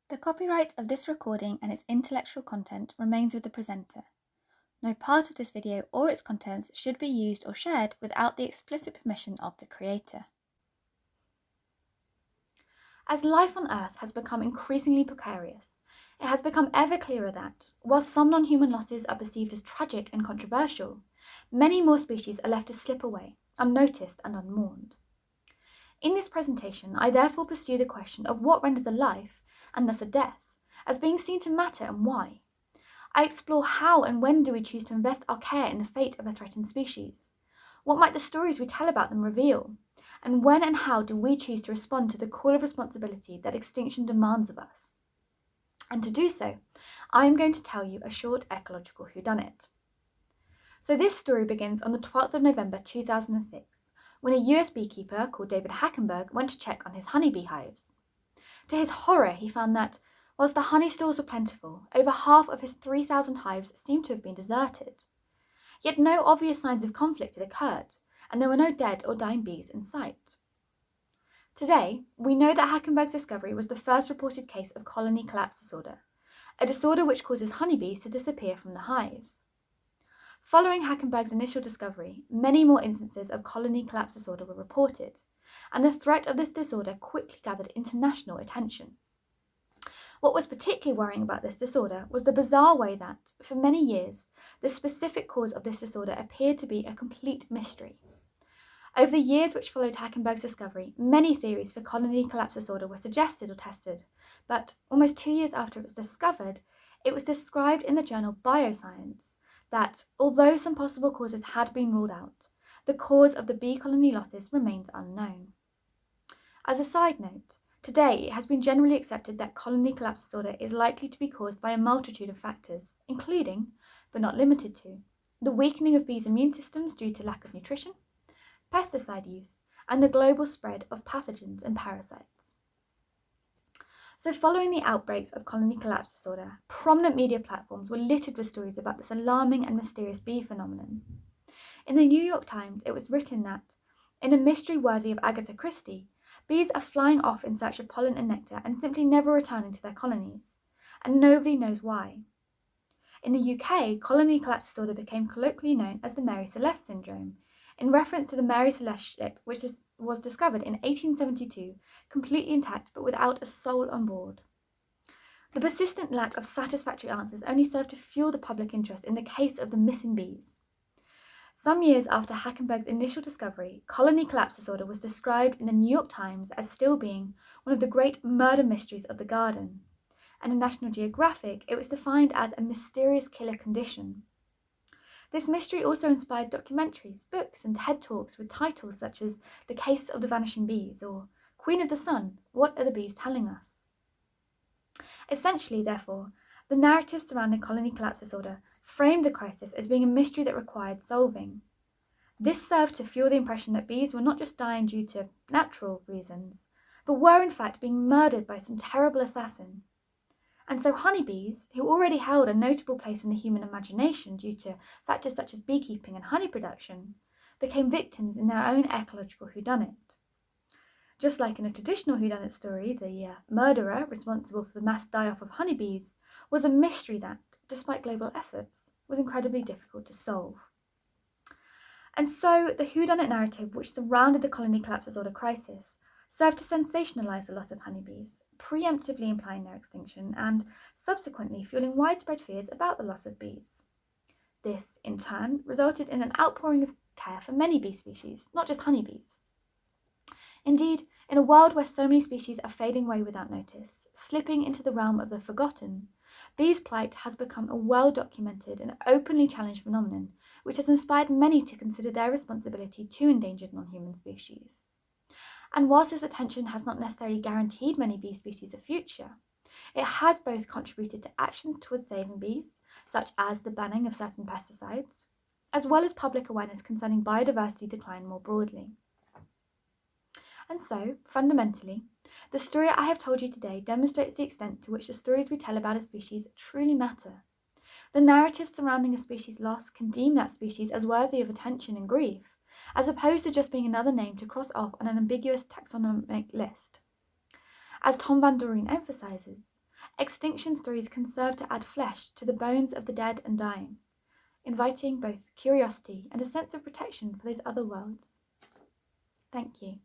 The copyright of this recording and its intellectual content remains with the presenter. No part of this video or its contents should be used or shared without the explicit permission of the creator. As life on Earth has become increasingly precarious, it has become ever clearer that, whilst some non-human losses are perceived as tragic and controversial, many more species are left to slip away, unnoticed and unmourned. In this presentation, I therefore pursue the question of what renders a life, and thus a death, as being seen to matter and why. I explore how and when do we choose to invest our care in the fate of a threatened species? What might the stories we tell about them reveal? And when and how do we choose to respond to the call of responsibility that extinction demands of us? And to do so, I am going to tell you a short ecological whodunit. So this story begins on the 12th of November 2006, when a US beekeeper called David Hackenberg went to check on his honeybee hives. To his horror, he found that, whilst the honey stores were plentiful, over half of his 3,000 hives seemed to have been deserted. Yet no obvious signs of conflict had occurred, and there were no dead or dying bees in sight. Today, we know that Hackenberg's discovery was the first reported case of colony collapse disorder, a disorder which causes honeybees to disappear from the hives. Following Hackenberg's initial discovery, many more instances of colony collapse disorder were reported, and the threat of this disorder quickly gathered international attention. What was particularly worrying about this disorder was the bizarre way that, for many years, the specific cause of this disorder appeared to be a complete mystery. Over the years which followed Hackenberg's discovery, many theories for colony collapse disorder were suggested or tested, but almost 2 years after it was discovered, it was described in the journal Bioscience that, although some possible causes had been ruled out, the cause of the bee colony losses remains unknown. As a side note, today it has been generally accepted that colony collapse disorder is likely to be caused by a multitude of factors, including, but not limited to, the weakening of bees' immune systems due to lack of nutrition, pesticide use, and the global spread of pathogens and parasites. So following the outbreaks of colony collapse disorder, prominent media platforms were littered with stories about this alarming and mysterious bee phenomenon. In the New York Times, it was written that, in a mystery worthy of Agatha Christie, bees are flying off in search of pollen and nectar and simply never returning to their colonies, and nobody knows why. In the UK, colony collapse disorder became colloquially known as the Mary Celeste syndrome, in reference to the Mary Celeste ship, which was discovered in 1872, completely intact but without a soul on board. The persistent lack of satisfactory answers only served to fuel the public interest in the case of the missing bees. Some years after Hackenberg's initial discovery, colony collapse disorder was described in the New York Times as still being one of the great murder mysteries of the garden, and in National Geographic it was defined as a mysterious killer condition. This mystery also inspired documentaries, books, and TED Talks with titles such as The Case of the Vanishing Bees or Queen of the Sun, What Are the Bees Telling Us? Essentially, therefore, the narrative surrounding colony collapse disorder framed the crisis as being a mystery that required solving. This served to fuel the impression that bees were not just dying due to natural reasons, but were in fact being murdered by some terrible assassin. And so honeybees, who already held a notable place in the human imagination due to factors such as beekeeping and honey production, became victims in their own ecological whodunit. Just like in a traditional whodunit story, the murderer responsible for the mass die-off of honeybees was a mystery that, despite global efforts, was incredibly difficult to solve. And so the whodunit narrative which surrounded the colony collapse disorder crisis served to sensationalize the loss of honeybees, preemptively implying their extinction and subsequently fueling widespread fears about the loss of bees. This, in turn, resulted in an outpouring of care for many bee species, not just honeybees. Indeed, in a world where so many species are fading away without notice, slipping into the realm of the forgotten, bees' plight has become a well-documented and openly challenged phenomenon, which has inspired many to consider their responsibility to endangered non-human species. And whilst this attention has not necessarily guaranteed many bee species a future, it has both contributed to actions towards saving bees, such as the banning of certain pesticides, as well as public awareness concerning biodiversity decline more broadly. And so, fundamentally, the story I have told you today demonstrates the extent to which the stories we tell about a species truly matter. The narrative surrounding a species' loss can deem that species as worthy of attention and grief, as opposed to just being another name to cross off on an ambiguous taxonomic list. As Tom van Doreen emphasises, extinction stories can serve to add flesh to the bones of the dead and dying, inviting both curiosity and a sense of protection for those other worlds. Thank you.